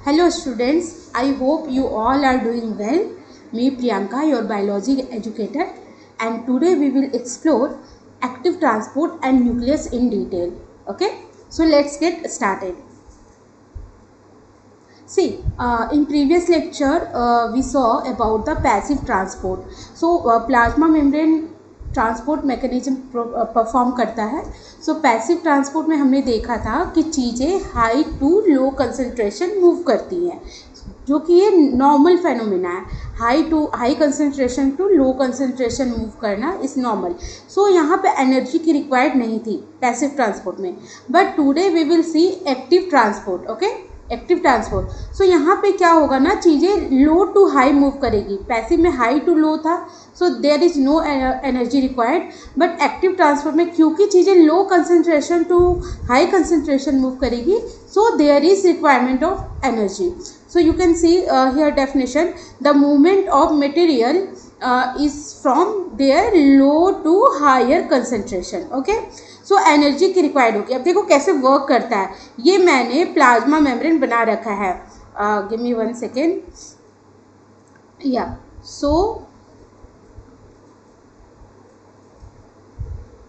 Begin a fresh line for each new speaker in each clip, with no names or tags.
Hello students, I hope you all are doing well. Me Priyanka, your biology educator, and today we will explore active transport and nucleus in detail. Okay, so let's get started. See, in previous lecture we saw about the passive transport. So plasma membrane transport mechanism perform करता है. सो passive transport में हमने देखा था कि चीज़ें high to low concentration move करती हैं, जो कि ये नॉर्मल फेनोमेना है. High concentration to low concentration move करना इज़ नॉर्मल. सो यहाँ पे एनर्जी की रिक्वायर्ड नहीं थी पैसिव ट्रांसपोर्ट में. But today we will see active transport. Okay, active transport. So यहाँ पे क्या होगा ना, चीज़ें लो टू हाई मूव करेगी. पैसिव में हाई टू लो था, so there is no energy required. But active transport में क्योंकि चीज़ें low concentration to high concentration move करेगी, so there is requirement of energy. So you can see here definition, the movement of material is from their low to higher concentration. Okay, so energy की required होगी. अब देखो कैसे work करता है. ये मैंने प्लाज्मा मेम्ब्रेन बना रखा है. Give me 1 second. या सो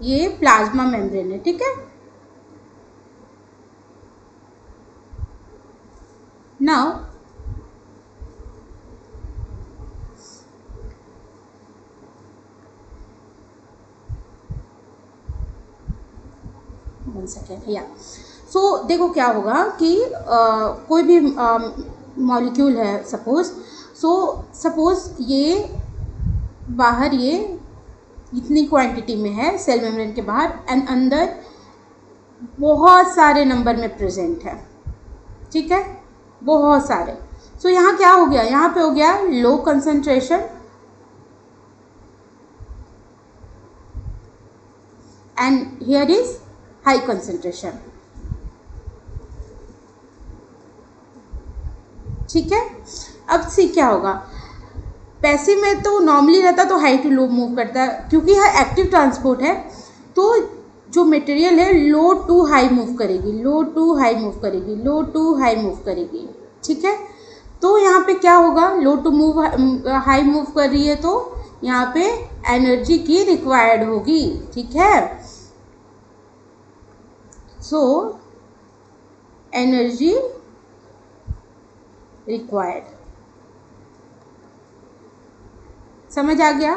ये प्लाज्मा मेम्ब्रेन है. ठीक है, नाउ या सो देखो क्या होगा कि कोई भी मॉलिक्यूल है सपोज ये बाहर ये इतनी क्वांटिटी में है सेल मेम्ब्रेन के बाहर, एंड अंदर बहुत सारे नंबर में प्रेजेंट है. ठीक है, बहुत सारे. सो यहाँ क्या हो गया, यहाँ पे हो गया low concentration and here is high concentration. ठीक है, अब सी क्या होगा. पैसिव में तो नॉर्मली रहता तो हाई टू लो मूव करता है. क्योंकि यह एक्टिव ट्रांसपोर्ट है तो जो मटेरियल है लो टू हाई मूव करेगी, लो टू हाई मूव करेगी, लो टू हाई मूव करेगी. ठीक है, तो यहाँ पे क्या होगा, लो टू मूव हाई मूव कर रही है तो यहाँ पे एनर्जी की रिक्वायर्ड होगी. ठीक है, सो एनर्जी रिक्वायर्ड. समझ आ गया,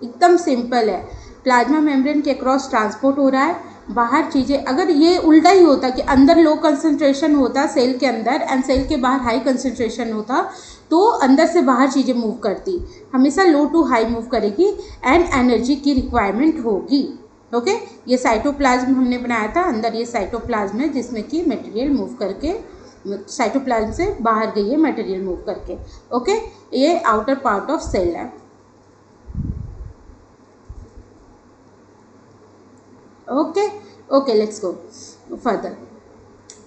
एकदम सिंपल है. प्लाज्मा मेम्ब्रेन के अक्रॉस ट्रांसपोर्ट हो रहा है. बाहर चीज़ें, अगर ये उल्टा ही होता कि अंदर लो कंसंट्रेशन होता सेल के अंदर एंड सेल के बाहर हाई कंसंट्रेशन होता, तो अंदर से बाहर चीज़ें मूव करती. हमेशा लो टू हाई मूव करेगी एंड एनर्जी की रिक्वायरमेंट होगी. ओके, ये साइटोप्लाज्म हमने बनाया था. अंदर ये साइटोप्लाज्म है जिसमें कि मटेरियल मूव करके साइटोप्लाज्म से बाहर गई है मटेरियल मूव करके. ओके, ये आउटर पार्ट ऑफ सेल है. Okay, let's go further.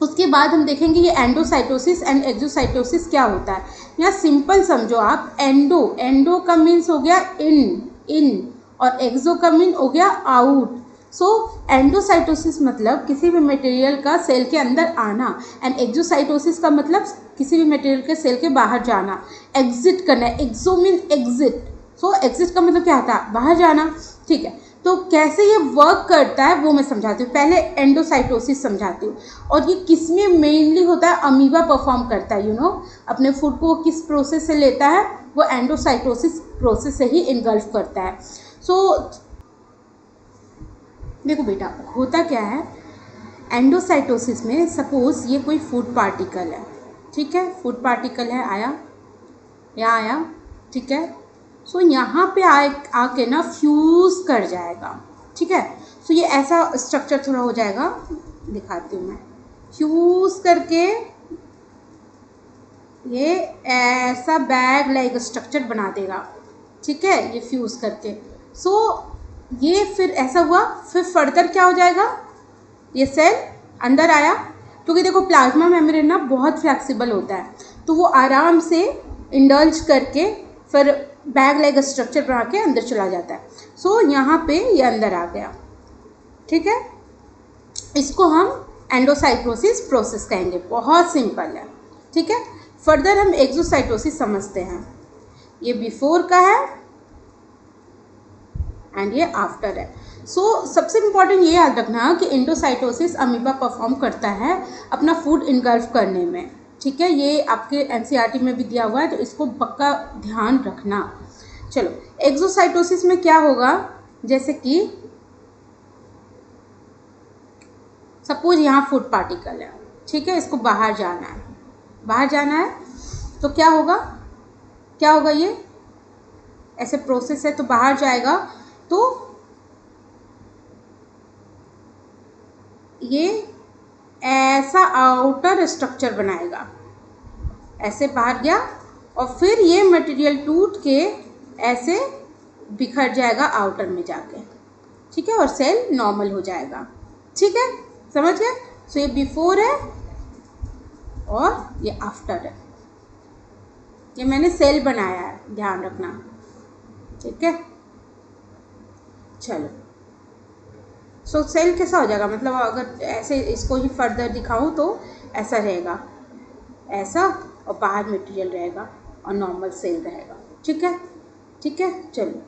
उसके बाद हम देखेंगे ये एंडोसाइटोसिस एंड एक्सोसाइटोसिस क्या होता है. यहाँ सिंपल समझो आप. एंडो का मीन्स हो गया इन और एक्सो का मीन हो गया आउट. सो एंडोसाइटोसिस मतलब किसी भी मटेरियल का सेल के अंदर आना, एंड एक्सोसाइटोसिस का मतलब किसी भी मटेरियल के सेल के बाहर जाना, एग्जिट करना. एक्सो मीन एग्जिट. सो एग्जिट का मतलब क्या होता है, बाहर जाना. ठीक है, तो कैसे ये वर्क करता है वो मैं समझाती हूँ. पहले एंडोसाइटोसिस समझाती हूँ. और ये किस में मेनली होता है, अमीबा परफॉर्म करता है. अपने फूड को किस प्रोसेस से लेता है, वो एंडोसाइटोसिस प्रोसेस से ही इन्गल्फ करता है. सो देखो बेटा, होता क्या है एंडोसाइटोसिस में. सपोज ये कोई फूड पार्टिकल है. ठीक है, फूड पार्टिकल है, यहाँ आया. ठीक है, सो यहाँ पे आके ना फ्यूज़ कर जाएगा. ठीक है, सो ये ऐसा स्ट्रक्चर थोड़ा हो जाएगा, दिखाती हूँ मैं. फ्यूज़ करके ये ऐसा बैग लाइक स्ट्रक्चर बना देगा. ठीक है, ये फ्यूज़ करके. सो ये फिर ऐसा हुआ, फिर फर्दर क्या हो जाएगा, ये सेल अंदर आया. क्योंकि देखो प्लाज्मा मेम्ब्रेन ना बहुत फ्लेक्सिबल होता है, तो वो आराम से इंडल्ज करके फिर बैग लाइक स्ट्रक्चर बना के अंदर चला जाता है. सो यहाँ पे ये अंदर आ गया. ठीक है, इसको हम एंडोसाइटोसिस प्रोसेस कहेंगे. बहुत सिंपल है. ठीक है, फर्दर हम एक्सोसाइटोसिस समझते हैं। ये बिफोर का है एंड ये आफ्टर है। सबसे इम्पॉर्टेंट ये याद रखना कि एंडोसाइटोसिस अमीबा परफॉर्म करता है अपना फूड इनगल्फ करने में, ठीक है। ये आपके एनसीईआरटी में भी दिया हुआ है, तो इसको पक्का ध्यान रखना। चलो, एक्सोसाइटोसिस में क्या होगा, जैसे कि सपोज यहाँ फूड पार्टिकल है, ठीक है, इसको बाहर जाना है, तो क्या होगा, ये ऐसे प्रोसेस है तो बाहर जाएगा, तो ये ऐसा आउटर स्ट्रक्चर बनाएगा, ऐसे बाहर गया और फिर ये मटेरियल टूट के ऐसे बिखर जाएगा आउटर में जाके, ठीक है, और सेल नॉर्मल हो जाएगा, ठीक है, समझ गए। सो ये बिफोर है और ये आफ्टर है, ये मैंने सेल बनाया है, ध्यान रखना, ठीक है। चलो, सेल कैसा हो जाएगा, मतलब अगर ऐसे इसको ही फर्दर दिखाऊं तो ऐसा रहेगा, ऐसा, और बाहर मटेरियल रहेगा और नॉर्मल सेल रहेगा, ठीक है। चलो,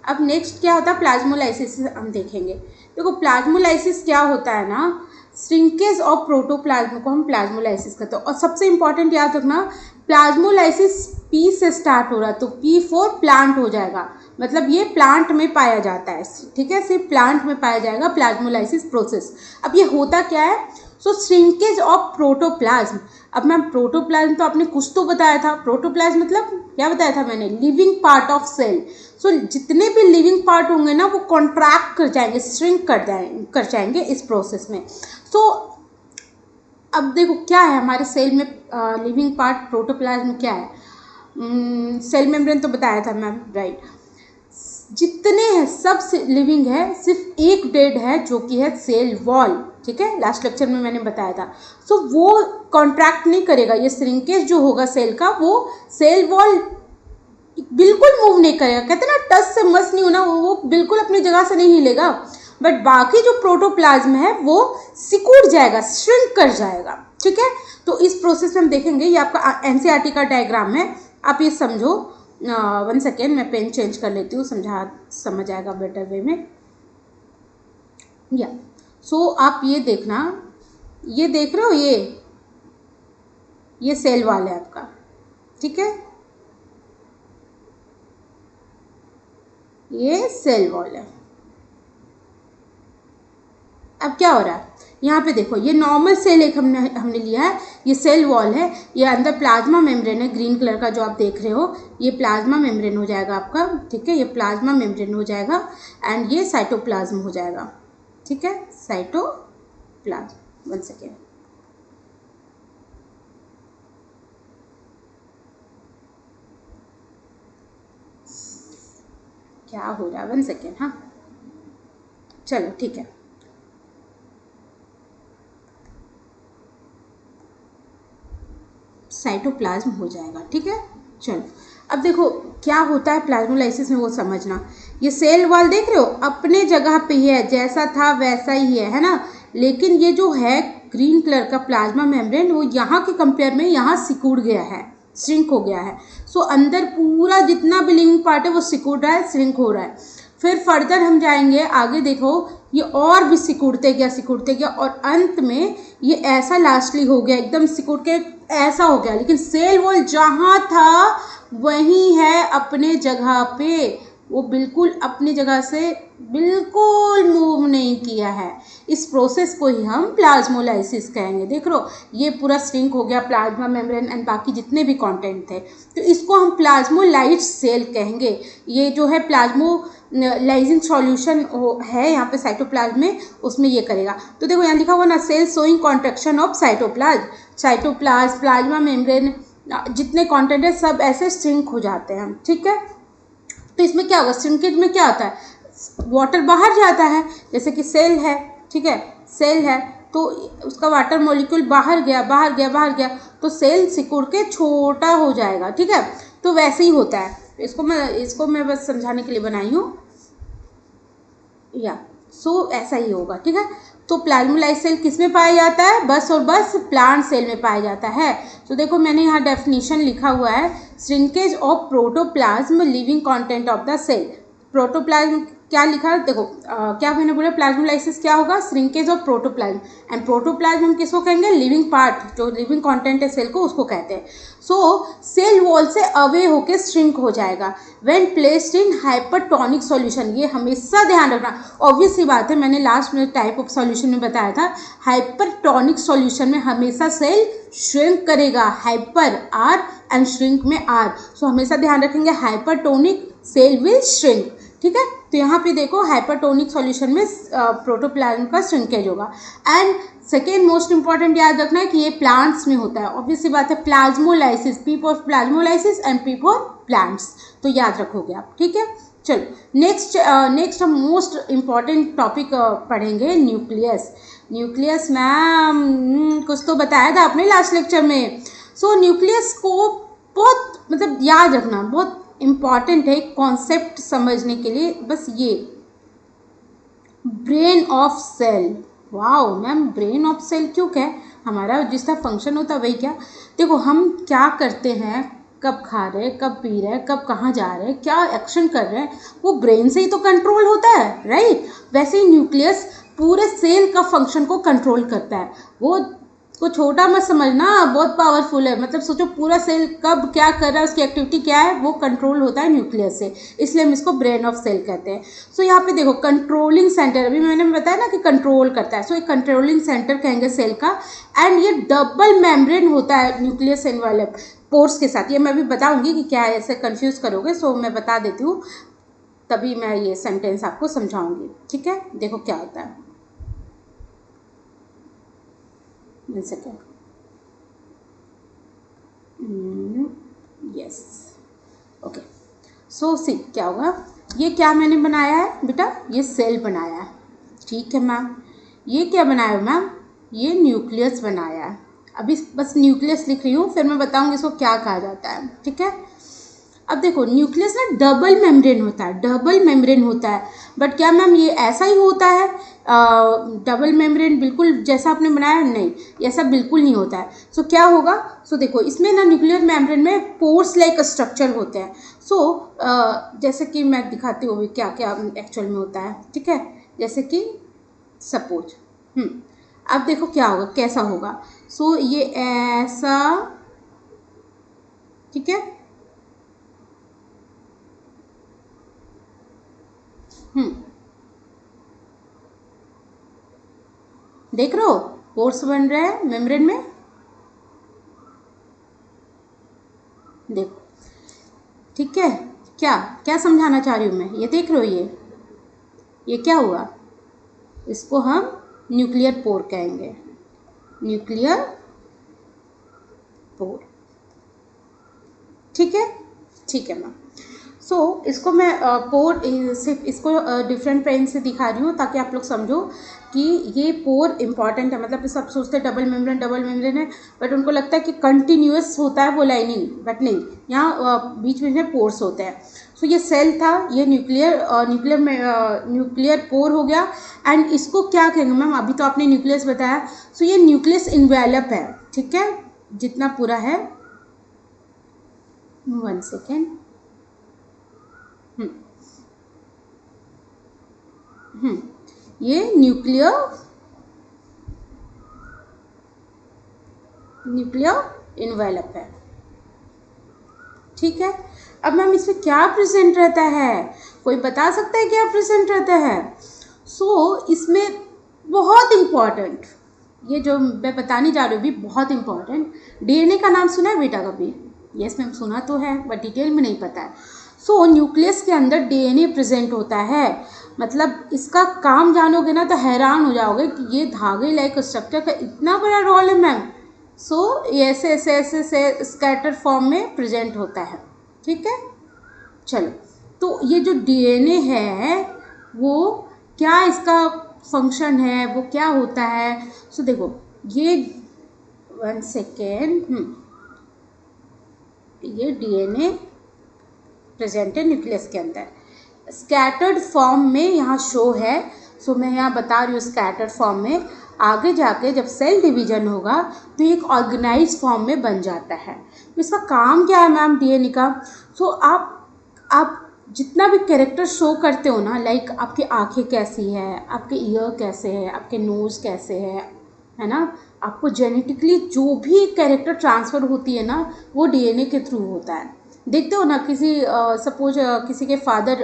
अब नेक्स्ट क्या होता है, प्लाज्मोलाइसिस हम देखेंगे। देखो, प्लाज्मोलाइसिस क्या होता है ना, श्रिंकेज ऑफ प्रोटोप्लाज्म को हम प्लाज्मोलाइसिस कहते हैं। और सबसे इंपॉर्टेंट याद रखना, प्लाज्मोलाइसिस पी से स्टार्ट हो रहा है, तो पी फॉर प्लांट हो जाएगा, मतलब ये प्लांट में पाया जाता है, ठीक है, सिर्फ प्लांट में पाया जाएगा प्लाज्मोलाइसिस प्रोसेस। अब ये होता क्या है, श्रिंकेज ऑफ प्रोटोप्लाज्म। अब मैम प्रोटोप्लाज्म तो आपने कुछ तो बताया था, प्रोटोप्लाज्म मतलब क्या बताया था मैंने, लिविंग पार्ट ऑफ सेल। जितने भी लिविंग पार्ट होंगे ना वो कॉन्ट्रैक्ट कर जाएंगे, श्रिंक कर जाएंगे इस प्रोसेस में। अब देखो क्या है हमारे सेल में लिविंग पार्ट प्रोटोप्लाज्म क्या है, सेल मेम्ब्रेन तो बताया था मैम, राइट। जितने हैं सब लिविंग है, सिर्फ एक डेड है जो कि है सेल वॉल, ठीक है, लास्ट लेक्चर में मैंने बताया था। वो कॉन्ट्रैक्ट नहीं करेगा, ये श्रिंकेज जो होगा सेल का, वो सेल वॉल बिल्कुल मूव नहीं करेगा, कहते हैं ना टस से मस नहीं होना, वो बिल्कुल अपनी जगह से नहीं हिलेगा। बट बाकी जो प्रोटोप्लाज्म है वो सिकुड़ जाएगा, श्रिंक कर जाएगा, ठीक है। तो इस प्रोसेस में हम देखेंगे, ये आपका एनसीईआरटी का डायग्राम है, आप ये समझो। 1 सेकेंड, मैं पेन चेंज कर लेती हूँ, समझ आएगा बेटर वे में। या आप ये देखना, ये देख रहे हो, ये सेल वॉल है आपका, ठीक है, ये सेल वॉल है। अब क्या हो रहा है, यहाँ पे देखो, ये नॉर्मल सेल एक हमने लिया है, ये सेल वॉल है, ये अंदर प्लाज्मा मेम्ब्रेन है, ग्रीन कलर का जो आप देख रहे हो, ये प्लाज्मा मेम्ब्रेन हो जाएगा आपका, ठीक है, ये प्लाज्मा मेम्ब्रेन हो जाएगा, एंड ये साइटोप्लाज्म हो जाएगा, ठीक है, साइटोप्लाज्म। 1 सेकेंड, क्या हो रहा है, 1 सेकेंड, हाँ, चलो ठीक है। साइटोप्लाज्म हो जाएगा, ठीक है। चलो, अब देखो क्या होता है प्लाज्मोलाइसिस में, वो समझना। ये सेल वॉल देख रहे हो, अपने जगह पे ही है, जैसा था वैसा ही है ना, लेकिन ये जो है ग्रीन कलर का प्लाज्मा मेम्ब्रेन, वो यहाँ के कंपेयर में यहाँ सिकुड़ गया है, श्रिंक हो गया है। अंदर पूरा जितना भी लिविंग पार्ट है वो सिकुड़ रहा है, श्रिंक हो रहा है। फिर फर्दर हम जाएंगे आगे, देखो ये और भी सिकुड़ते गया और अंत में ये ऐसा लास्टली हो गया, एकदम सिकुड़ के ऐसा हो गया, लेकिन सेल वॉल जहाँ था वहीं है अपने जगह पे, वो बिल्कुल अपनी जगह से बिल्कुल मूव नहीं किया है। इस प्रोसेस को ही हम प्लाज्मोलाइसिस कहेंगे। देख लो, ये पूरा श्रिंक हो गया प्लाज्मा मेम्ब्रेन एंड बाकी जितने भी कंटेंट थे, तो इसको हम प्लाज्मोलाइट सेल कहेंगे। ये जो है प्लाज्मोलाइजिंग सॉल्यूशन है यहाँ पे साइटोप्लाज्म में, उसमें ये करेगा। तो देखो यहाँ लिखा हुआ ना, cell showing contraction of cytoplasm, plasma membrane, जितने कंटेंट है सब ऐसे श्रिंक हो जाते हैं, ठीक है। तो इसमें क्या होगा, श्रिंकेज में क्या होता है, वाटर बाहर जाता है, जैसे कि सेल है, ठीक है, सेल है तो उसका वाटर मॉलिक्यूल बाहर गया, तो सेल सिकुड़ के छोटा हो जाएगा, ठीक है। तो वैसे ही होता है, इसको मैं बस समझाने के लिए बनाई हूँ, या ऐसा ही होगा, ठीक है। तो प्लाज्मोलाइज सेल किस में पाया जाता है? बस और बस प्लांट सेल में पाया जाता है। तो देखो मैंने यहाँ डेफिनेशन लिखा हुआ है, shrinkage of protoplasm living content of the cell. Protoplasm क्या लिखा है देखो, क्या मैंने बोला प्लाज्मोलाइसिस क्या होगा? Shrinkage of protoplasm. And protoplasm हम किसको कहेंगे? लिविंग पार्ट, जो लिविंग कंटेंट है सेल को, उसको कहते हैं। सो सेल वॉल से अवे होकर श्रिंक हो जाएगा when placed in hypertonic solution. ये हमेशा ध्यान रखना, ऑब्वियस सी बात है, मैंने लास्ट में टाइप ऑफ सॉल्यूशन में बताया था, हाइपरटोनिक सॉल्यूशन में हमेशा सेल श्रिंक करेगा, हाइपर आर एंड श्रिंक में आर। सो हमेशा ध्यान रखेंगे हाइपरटोनिक सेल विल श्रिंक, ठीक है। तो यहाँ पे देखो हाइपरटोनिक सॉल्यूशन में प्रोटोप्लाज्म का श्रिंकेज होगा। एंड सेकेंड मोस्ट इंपॉर्टेंट याद रखना है कि ये प्लांट्स में होता है, ऑब्वियस सी बात है, plasmolysis, P for plasmolysis and P for plants, तो याद रखोगे आप, ठीक है। चलो नेक्स्ट हम मोस्ट इम्पॉर्टेंट टॉपिक पढ़ेंगे, न्यूक्लियस। न्यूक्लियस मैम कुछ तो बताया था आपने लास्ट लेक्चर में। सो न्यूक्लियस को बहुत मतलब याद रखना बहुत इम्पॉर्टेंट है कॉन्सेप्ट समझने के लिए, बस ये brain of cell. Wow ma'am, brain of cell क्यों क्या? हमारा जिसका फंक्शन होता है वही क्या? देखो हम क्या करते हैं, कब खा रहे हैं, कब पी रहे हैं, कब कहाँ जा रहे हैं, क्या एक्शन कर रहे हैं, वो ब्रेन से ही तो कंट्रोल होता है, राइट। वैसे ही न्यूक्लियस पूरे सेल का फंक्शन को कंट्रोल करता है। वो को छोटा मत समझना, बहुत पावरफुल है। मतलब सोचो पूरा सेल कब क्या कर रहा है, उसकी एक्टिविटी क्या है, वो कंट्रोल होता है न्यूक्लियस से, इसलिए हम इसको ब्रेन ऑफ सेल कहते हैं। सो यहाँ पे देखो कंट्रोलिंग सेंटर, अभी मैंने बताया ना कि कंट्रोल करता है, सो एक कंट्रोलिंग सेंटर कहेंगे सेल का। एंड ये डबल मेम्ब्रेन होता है न्यूक्लियस एनवेलप पोर्स के साथ। ये मैं अभी बताऊंगी कि क्या है, ऐसे कंफ्यूज करोगे, सो मैं बता देती हूँ, तभी मैं ये सेंटेंस आपको समझाऊंगी, ठीक है। देखो क्या होता है, सेकेंड, यस, ओके। सो सी क्या होगा, ये क्या मैंने बनाया है बेटा, ये सेल बनाया है, ठीक है मैम। ये क्या बनाया है मैम, ये न्यूक्लियस बनाया है। अभी बस न्यूक्लियस लिख रही हूँ, फिर मैं बताऊंगी इसको क्या कहा जाता है, ठीक है। अब देखो न्यूक्लियस ना डबल मेम्ब्रेन होता है, डबल मेम्ब्रेन होता है, बट क्या मैम ये ऐसा ही होता है? डबल मेम्ब्रेन बिल्कुल जैसा आपने बनाया नहीं, ऐसा बिल्कुल नहीं होता है। सो क्या होगा, सो देखो इसमें ना न्यूक्लियर मेम्ब्रेन में पोर्स लाइक स्ट्रक्चर होते हैं। सो जैसे कि मैं दिखाती हूँ क्या क्या एक्चुअल में होता है, ठीक है। जैसे कि सपोज अब देखो क्या होगा, कैसा होगा। सो ये ऐसा, ठीक है, देख रहे हो पोर्स बन रहे हैं मेम्ब्रेन में, देखो, ठीक है। क्या क्या समझाना चाह रही हूँ मैं, ये देख रहे हो, ये क्या हुआ, इसको हम न्यूक्लियर पोर कहेंगे, न्यूक्लियर पोर, ठीक है, ठीक है मैम। सो इसको मैं पोर सिर्फ इसको डिफरेंट पेन से दिखा रही हूँ ताकि आप लोग समझो कि ये पोर इंपॉर्टेंट है। मतलब सब सोचते हैं डबल मेम्ब्रेन है, बट उनको लगता है कि कंटिन्यूअस होता है वो लाइनिंग, बट नहीं, यहाँ बीच में पोर्स होते हैं। सो ये सेल था, ये न्यूक्लियर पोर हो गया। एंड इसको क्या कहेंगे मैम, अभी तो आपने न्यूक्लियस बताया, सो ये न्यूक्लियस इन्वेलप है, ठीक है, जितना पूरा है। 1 सेकेंड, ये न्यूक्लियर इन्वेलप है, ठीक है। अब मैम इसमें क्या प्रेजेंट रहता है, कोई बता सकता है क्या प्रेजेंट रहता है? सो इसमें बहुत इंपॉर्टेंट, ये जो मैं बताने जा रही हूँ भी बहुत इंपॉर्टेंट, डीएनए का नाम सुना है बेटा कभी? यस मैम सुना तो है, बट डिटेल में नहीं पता है। सो न्यूक्लियस के अंदर डीएनए प्रेजेंट होता है, मतलब इसका काम जानोगे ना तो हैरान हो जाओगे कि ये धागे लाइक स्ट्रक्चर का इतना बड़ा रोल है मैम। सो ये ऐसे ऐसे ऐसे से स्कैटर फॉर्म में प्रेजेंट होता है, ठीक है। चलो, तो ये जो डीएनए है वो क्या इसका फंक्शन है, वो क्या होता है? सो देखो ये 1 सेकेंड, ये डीएनए प्रेजेंट है न्यूक्लियस के अंदर, स्कैटर्ड फॉर्म में यहाँ शो है। सो मैं यहाँ बता रही हूँ स्कैटर्ड फॉर्म में। आगे जाके जब सेल डिवीजन होगा तो एक ऑर्गेनाइज फॉर्म में बन जाता है। तो इसका काम क्या है मैम डीएनए का? सो आप जितना भी कैरेक्टर शो करते हो ना, लाइक आपकी आंखें कैसी है, आपके ईयर कैसे है, आपके नोज़ कैसे है ना, आपको जेनेटिकली जो भी कैरेक्टर ट्रांसफ़र होती है ना वो डीएनए के थ्रू होता है। देखते हो ना, किसी सपोज किसी के फादर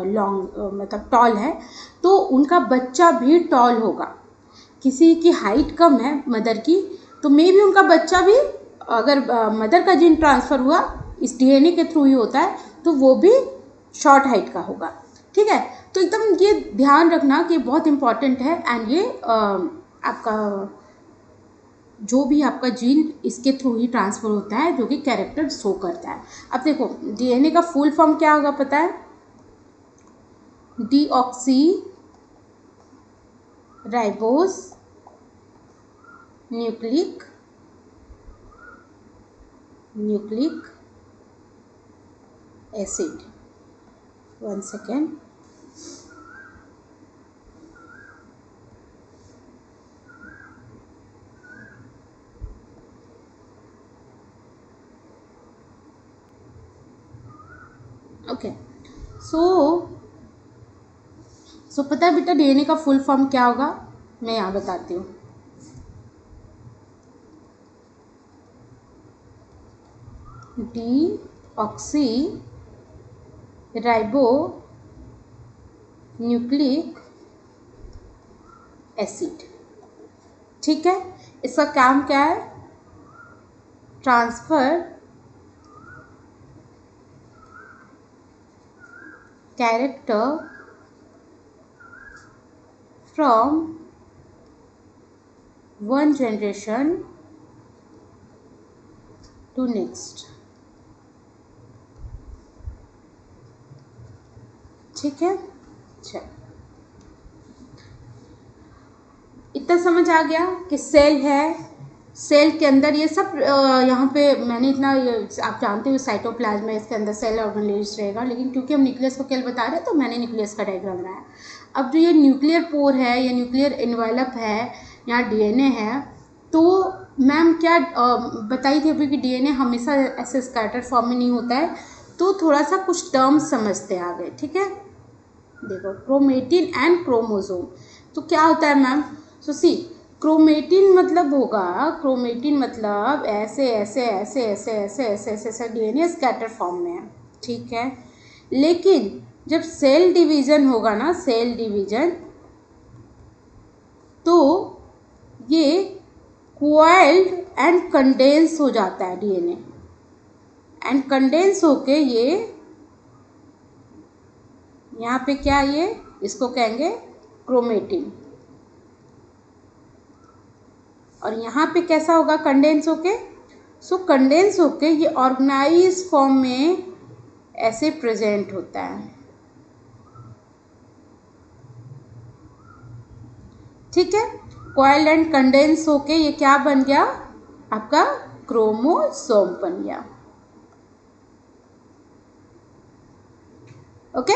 लॉन्ग मतलब टॉल है तो उनका बच्चा भी टॉल होगा। किसी की हाइट कम है मदर की, तो मे भी उनका बच्चा भी, अगर मदर का जीन ट्रांसफ़र हुआ इस डीएनए के थ्रू ही होता है, तो वो भी शॉर्ट हाइट का होगा। ठीक है, तो एकदम ये ध्यान रखना कि बहुत इम्पॉर्टेंट है। एंड ये आपका जो भी आपका जीन इसके थ्रू ही ट्रांसफ़र होता है, जो कि कैरेक्टर शो करता है। अब देखो डीएनए का फुल फॉर्म क्या होगा पता है? Deoxyribose nucleic acid. 1 second. Okay, so पता है बेटा डीएनए का फुल फॉर्म क्या होगा? मैं यहाँ बताती हूँ। Deoxyribonucleic acid. ठीक है, इसका काम क्या है? Transfer character from one generation to next. ठीक है, चलो इतना समझ आ गया कि सेल है, सेल के अंदर ये सब यहाँ पे मैंने इतना आप जानते हो साइटोप्लाज्म है, इसके अंदर सेल ऑर्गेनेल्स रहेगा, लेकिन क्योंकि हम न्यूक्लियस को केवल बता रहे हैं तो मैंने न्यूक्लियस का डायग्राम बनाया। अब जो ये न्यूक्लियर पोर है या न्यूक्लियर एनवेलप है, यहाँ डीएनए है, तो मैम क्या बताई थी अभी कि डीएनए हमेशा ऐसे स्कैटर्ड फॉर्म में नहीं होता है, तो थोड़ा सा कुछ टर्म्स समझते आ गए। ठीक है, देखो क्रोमेटिन एंड क्रोमोसोम, तो क्या होता है मैम? सो सी, क्रोमेटिन मतलब होगा, क्रोमेटिन मतलब ऐसे ऐसे ऐसे ऐसे ऐसे ऐसे ऐसे ऐसे डीएनए स्कैटर फॉर्म में है। ठीक है, लेकिन जब सेल डिवीजन होगा ना, सेल डिवीजन, तो ये क्वाइल्ड एंड कंडेंस हो जाता है डीएनए, एंड कंडेंस होके ये यहाँ पे क्या, ये इसको कहेंगे क्रोमेटिन, और यहाँ पे कैसा होगा कंडेंस होके? सो कंडेंस होके ये ऑर्गेनाइज फॉर्म में ऐसे प्रेजेंट होता है। ठीक है, कॉइल्ड एंड कंडेंस होके ये क्या बन गया? आपका क्रोमोसोम बन गया। ओके,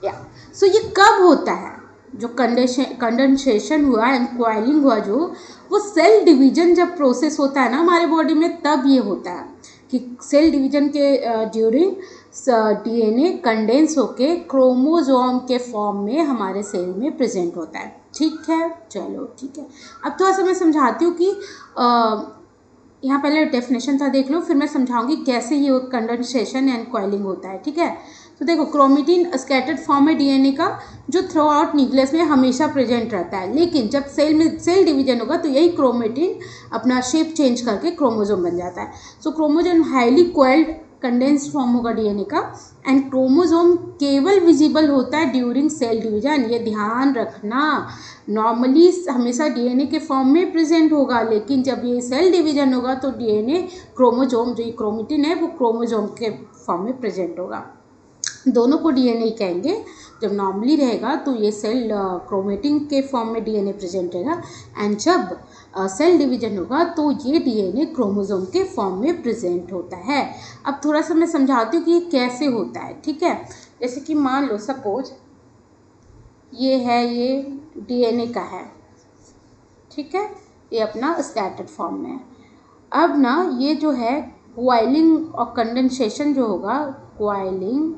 या सो ये कब होता है? जो कंडेंसेशन हुआ एंड क्वाइलिंग हुआ, जो वो सेल डिवीजन जब प्रोसेस होता है ना हमारे बॉडी में, तब ये होता है कि सेल डिवीजन के ड्यूरिंग डीएनए कंडेंस होके क्रोमोसोम के फॉर्म में हमारे सेल में प्रेजेंट होता है। ठीक है, चलो ठीक है। अब थोड़ा सा मैं समझाती हूँ कि यहाँ पहले डेफिनेशन था देख लो, फिर मैं समझाऊंगी कैसे ये कंडेंसेशन एंड क्वाइलिंग होता है। ठीक है, तो देखो क्रोमेटिन स्कैटर्ड फॉर्म है डीएनए का, जो थ्रू आउट न्यूक्लियस में हमेशा प्रेजेंट रहता है, लेकिन जब सेल डिवीजन होगा तो यही क्रोमेटिन अपना शेप चेंज करके क्रोमोसोम बन जाता है। So chromosome highly coiled condensed form होगा डीएनए का, एंड क्रोमोसोम केवल विजिबल होता है ड्यूरिंग सेल डिवीजन। ये ध्यान रखना, नॉर्मली हमेशा डीएनए के फॉर्म में प्रेजेंट होगा, लेकिन जब ये सेल डिवीजन होगा तो डीएनए क्रोमोसोम, जो ये क्रोमेटिन है वो क्रोमोसोम के फॉर्म में प्रेजेंट होगा। दोनों को डीएनए कहेंगे। जब नॉर्मली रहेगा तो ये सेल क्रोमेटिन के फॉर्म में डीएनए प्रेजेंट रहेगा, एंड जब सेल डिवीजन होगा तो ये डीएनए क्रोमोसोम के फॉर्म में प्रेजेंट होता है। अब थोड़ा सा मैं समझाती हूँ कि ये कैसे होता है। ठीक है, जैसे कि मान लो सपोज ये डीएनए का है, ठीक है, ये अपना स्कैटर्ड फॉर्म में है। अब ना ये जो है क्वाइलिंग और कंडेंसेशन जो होगा, coiling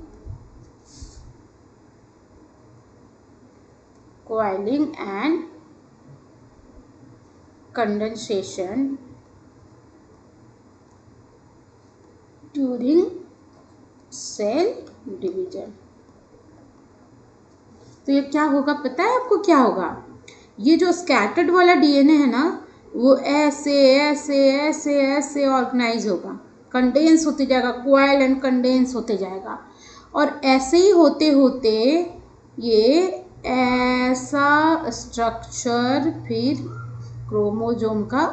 and condensation during cell division. तो ये क्या होगा पता है आपको क्या होगा? ये जो स्कैटर्ड वाला डीएनए है ना, वो ऐसे ऐसे ऐसे ऐसे ऑर्गेनाइज होगा, कंडेंस होते जाएगा, क्वाइल एंड कंडेंस होते जाएगा, और ऐसे ही होते होते ये ऐसा स्ट्रक्चर फिर क्रोमोसोम का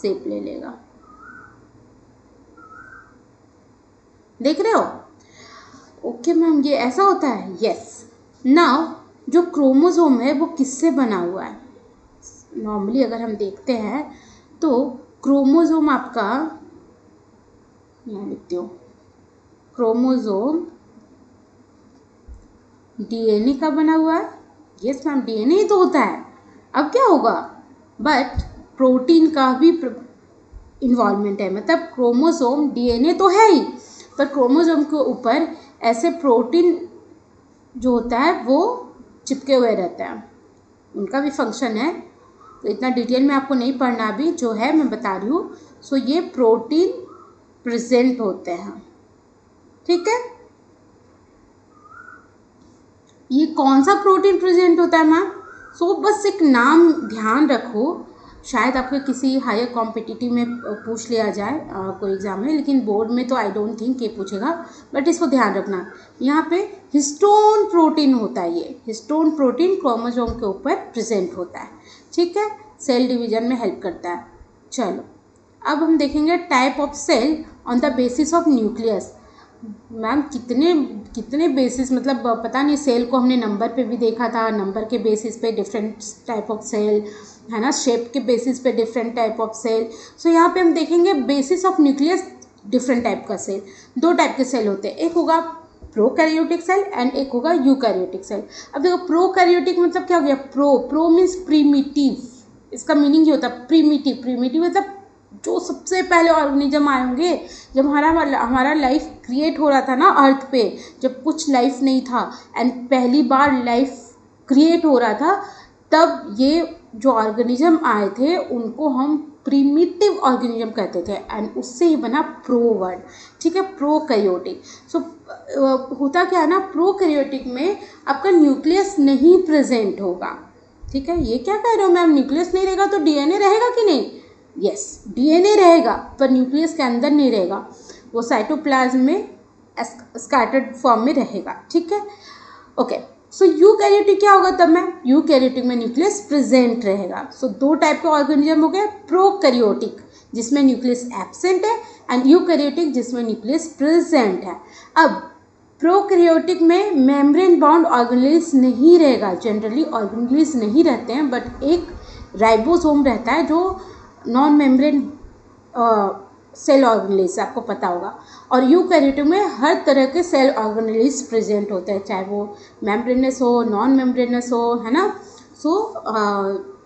शेप ले लेगा। देख रहे हो? ओके मैम, ये ऐसा होता है? यस। नाउ जो क्रोमोसोम है वो किससे बना हुआ है? नॉर्मली अगर हम देखते हैं तो क्रोमोसोम आपका, यहाँ लिखती हूँ, क्रोमोसोम डीएनए का बना हुआ है। यस मैम, डीएनए ही तो होता है। अब क्या होगा? बट प्रोटीन का भी इन्वॉल्वमेंट है, मतलब क्रोमोसोम डीएनए तो है ही, पर क्रोमोसोम के ऊपर ऐसे प्रोटीन जो होता है वो चिपके हुए रहते हैं, उनका भी फंक्शन है। तो इतना डिटेल में आपको नहीं पढ़ना, अभी जो है मैं बता रही हूँ। सो ये प्रोटीन प्रेजेंट होते हैं, ठीक है। ये कौन सा प्रोटीन प्रेजेंट होता है मैम? सो बस एक नाम ध्यान रखो, शायद आपको किसी हायर कॉम्पिटिटिव में पूछ लिया जाए कोई एग्जाम में, लेकिन बोर्ड में तो आई डोंट थिंक ये पूछेगा, बट इसको ध्यान रखना। यहाँ पे हिस्टोन प्रोटीन होता है, ये हिस्टोन प्रोटीन क्रोमोसोम के ऊपर प्रेजेंट होता है, ठीक है, सेल डिवीजन में हेल्प करता है। चलो अब हम देखेंगे type of cell on the basis of nucleus. Ma'am कितने बेसिस, मतलब पता नहीं, सेल को हमने नंबर पे भी देखा था, नंबर के बेसिस पे डिफरेंट टाइप ऑफ सेल है ना, शेप के बेसिस पे डिफरेंट टाइप ऑफ सेल। सो यहाँ पे हम देखेंगे basis of nucleus different type का सेल। दो टाइप के सेल होते हैं, एक होगा प्रोकैरियोटिक सेल एंड एक होगा यूकैरियोटिक सेल। अब देखो प्रोकैरियोटिक मतलब क्या हो गया? प्रो मीन्स प्रीमिटिव, इसका मीनिंग ये होता है प्रीमिटिव मतलब जो सबसे पहले ऑर्गेनिज्म आए होंगे, जब हमारा लाइफ क्रिएट हो रहा था ना अर्थ पे, जब कुछ लाइफ नहीं था एंड पहली बार लाइफ क्रिएट हो रहा था, तब ये जो ऑर्गेनिज्म आए थे उनको हम प्रीमिटिव ऑर्गेनिज्म कहते थे, एंड उससे ही बना प्रो वर्ड, ठीक है, प्रोकैरियोटिक। सो होता क्या है ना, प्रोकैरियोटिक में आपका न्यूक्लियस नहीं प्रेजेंट होगा, ठीक है। ये क्या कह रहे हो मैम, न्यूक्लियस नहीं रहेगा तो डीएनए रहेगा कि नहीं? यस, डीएनए रहेगा पर न्यूक्लियस के अंदर नहीं रहेगा, वो साइटोप्लाज्म में स्कैटर्ड फॉर्म में रहेगा, ठीक है। ओके, सो यूकैरियोटिक क्या होगा तब मैम? यूकैरियोटिक में न्यूक्लियस प्रेजेंट रहेगा। सो दो टाइप के ऑर्गेनिज्म हो गए, प्रोकैरियोटिक जिसमें न्यूक्लियस एब्सेंट है एंड यूकैरियोटिक जिसमें न्यूक्लियस प्रेजेंट है। अब प्रोकैरियोटिक में मेम्ब्रेन बाउंड ऑर्गेनेल्स नहीं रहेगा, जनरली ऑर्गेनेल्स नहीं रहते हैं, बट एक राइबोसोम रहता है जो नॉन मेम्ब्रेन सेल ऑर्गेनेल्स, आपको पता होगा। और यूकैरियोटिक में हर तरह के सेल ऑर्गेनेल्स प्रेजेंट होते हैं, चाहे वो मेम्ब्रेनस हो, नॉन मेम्ब्रेनस हो, है ना। सो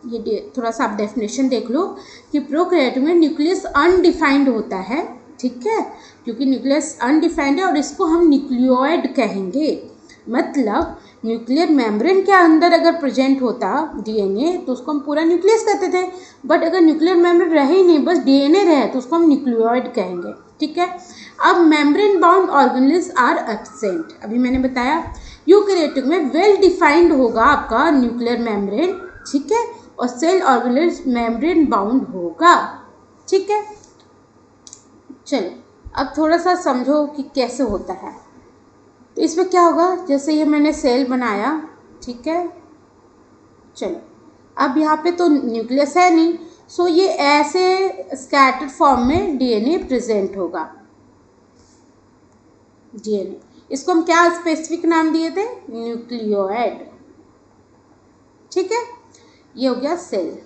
ये थोड़ा सा आप डेफिनेशन देख लो कि प्रोकैरियोटिक में न्यूक्लियस अनडिफाइंड होता है, ठीक है, क्योंकि न्यूक्लियस अनडिफाइंड है और इसको हम न्यूक्लियोइड कहेंगे। मतलब न्यूक्लियर मेम्ब्रेन के अंदर अगर प्रेजेंट होता डीएनए तो उसको हम पूरा न्यूक्लियस कहते थे, बट अगर न्यूक्लियर मेम्ब्रेन रहे ही नहीं, बस डीएनए रहे, तो उसको हम न्यूक्लियोइड कहेंगे, ठीक है। अब membrane bound organelles are absent, अभी मैंने बताया। यूकैरियोटिक में वेल डिफाइंड होगा आपका न्यूक्लियर मेम्ब्रेन, ठीक है, और सेल ऑर्गेनेल्स मेम्ब्रेन बाउंड होगा, ठीक है। चलो अब थोड़ा सा समझो कि कैसे होता है। तो इसमें क्या होगा, जैसे ये मैंने सेल बनाया, ठीक है, चलो अब यहाँ पे तो न्यूक्लियस है नहीं, सो ये ऐसे स्कैटर्ड फॉर्म में डीएनए प्रेजेंट होगा। डीएनए, इसको हम क्या स्पेसिफिक नाम दिए थे? न्यूक्लियोइड, ठीक है, ये हो गया सेल।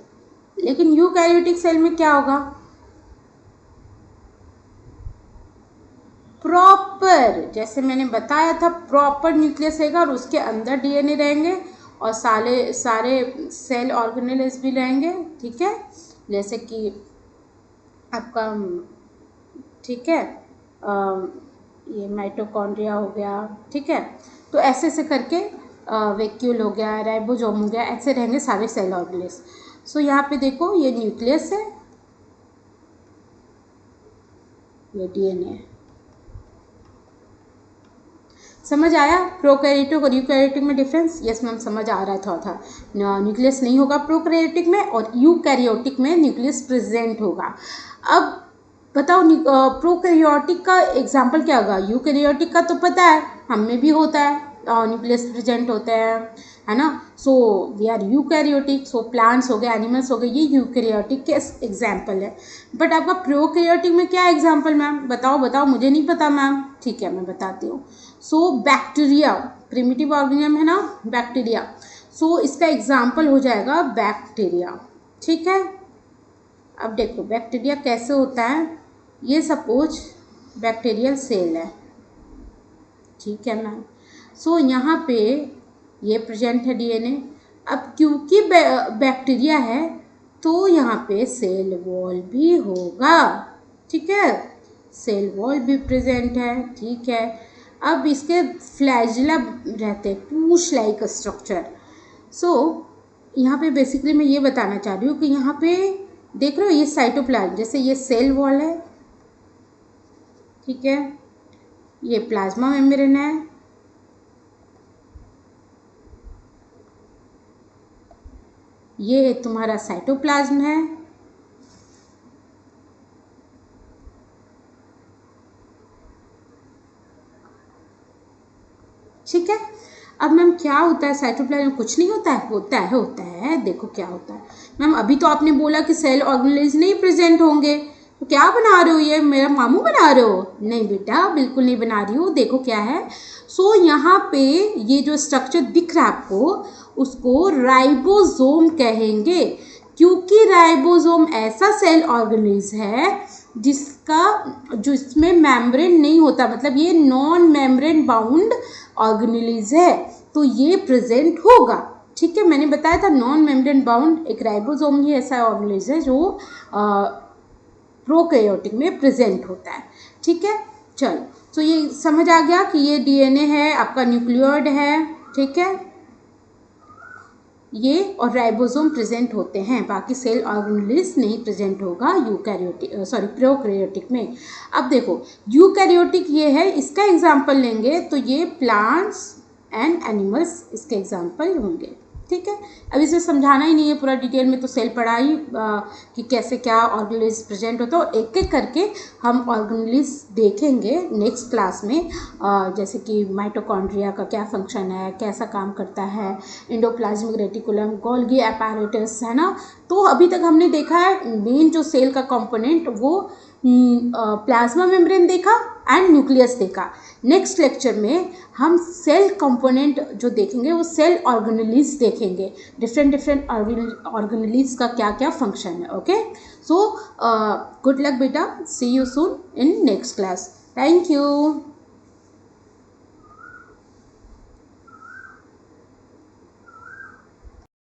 लेकिन यूकैरियोटिक सेल में क्या होगा? प्रॉपर, जैसे मैंने बताया था, प्रॉपर न्यूक्लियस रहेगा और उसके अंदर डीएनए रहेंगे, और सारे सारे सेल ऑर्गेनेल्स भी रहेंगे, ठीक है, जैसे कि आपका, ठीक है, ये माइटोकॉन्ड्रिया हो गया, ठीक है। तो ऐसे ऐसे करके वैक्यूल हो गया, राइबोसोम हो गया, ऐसे रहेंगे सारे सेल ऑर्गेनेल्स। सो यहाँ पे देखो ये न्यूक्लियस है, ये डीएनए है। समझ आया प्रोकैरियोटिक और यूकैरियोटिक में डिफरेंस? यस मैम समझ आ रहा था न्यूक्लियस नहीं होगा प्रोकैरियोटिक में और यूकैरियोटिक में न्यूक्लियस प्रेजेंट होगा। अब बताओ प्रोकैरियोटिक का एग्जांपल क्या होगा? यूकैरियोटिक का तो पता है, हम में भी होता है, न्यूक्लियस प्रेजेंट होते हैं, है ना। So we are eukaryotic, so plants हो गए, एनिमल्स हो गए, ये यूकैरियोटिक के एग्जाम्पल है। बट आपका प्रोकैरियोटिक में क्या एग्जाम्पल मैम? बताओ, मुझे नहीं पता मैम। ठीक है मैं बताती हूँ। सो बैक्टीरिया, प्रिमिटिव ऑर्गेनिज्म है ना बैक्टीरिया, सो इसका एग्जाम्पल हो जाएगा बैक्टीरिया, ठीक है। अब देखो बैक्टीरिया कैसे होता है, ये सपोज बैक्टीरियल सेल है, ठीक है मैम। सो यहाँ पे ये प्रेजेंट है डीएनए। अब क्योंकि बैक्टीरिया है तो यहाँ पे सेल वॉल भी होगा, ठीक है, सेल वॉल भी प्रेजेंट है, ठीक है। अब इसके फ्लैजिला रहते हैं, पूछ लाइक स्ट्रक्चर। सो यहाँ पे बेसिकली मैं ये बताना चाह रही हूँ कि यहाँ पे देख रहे हो ये साइटोप्लाज्म, जैसे ये सेल वॉल है, ठीक है, ये प्लाज्मा मेम्ब्रेन है, ये तुम्हारा साइटोप्लाज्म है, ठीक है। अब मैम क्या होता है साइटोप्लाज्म? कुछ नहीं होता है, होता है। देखो क्या होता है मैम, अभी तो आपने बोला कि सेल ऑर्गेनेल्स नहीं प्रेजेंट होंगे, तो क्या बना रहे हो? ये मेरा मामू बना रहे हो? नहीं बेटा बिल्कुल नहीं बना रही हो। देखो क्या है, सो यहाँ पे ये जो स्ट्रक्चर दिख रहा है आपको, उसको राइबोसोम कहेंगे, क्योंकि राइबोसोम ऐसा सेल ऑर्गेनेल्स है जिसमें मेम्ब्रेन नहीं होता, मतलब ये नॉन मेम्ब्रेन बाउंड ऑर्गेनेल्स है, तो ये प्रेजेंट होगा, ठीक है। मैंने बताया था नॉन मेम्ब्रेन बाउंड एक राइबोसोम ही ऐसा ऑर्गेनेल्स है जो प्रोकैरियोटिक में प्रेजेंट होता है, ठीक है। चलो तो ये समझ आ गया कि ये डीएनए है, आपका न्यूक्लियोइड है, ठीक है, ये और राइबोसोम प्रेजेंट होते हैं, बाकी सेल ऑर्गेनेल्स नहीं प्रेजेंट होगा प्रोकैरियोटिक में। अब देखो यूकैरियोटिक ये है, इसका एग्जांपल लेंगे तो ये प्लांट्स एंड एनिमल्स इसके एग्जांपल होंगे, ठीक है। अब इसे समझाना ही नहीं है पूरा डिटेल में, तो सेल पढ़ा ही कि कैसे क्या ऑर्गेनेल्स प्रेजेंट होता है, एक एक करके हम ऑर्गेनेल्स देखेंगे नेक्स्ट क्लास में, जैसे कि माइटोकॉन्ड्रिया का क्या फंक्शन है, कैसा काम करता है, एंडोप्लाज्मिक रेटिकुलम, गोल्गी एपारेटस, है ना। तो अभी तक हमने देखा है मेन जो सेल का कंपोनेंट वो प्लाज्मा मेम्ब्रेन देखा एंड न्यूक्लियस देखा। नेक्स्ट लेक्चर में हम सेल कंपोनेंट जो देखेंगे वो सेल ऑर्गेनेल्स देखेंगे, डिफरेंट ऑर्गेनेल्स का क्या क्या फंक्शन है, ओके। सो गुड लक बेटा, see you soon in next class, thank you.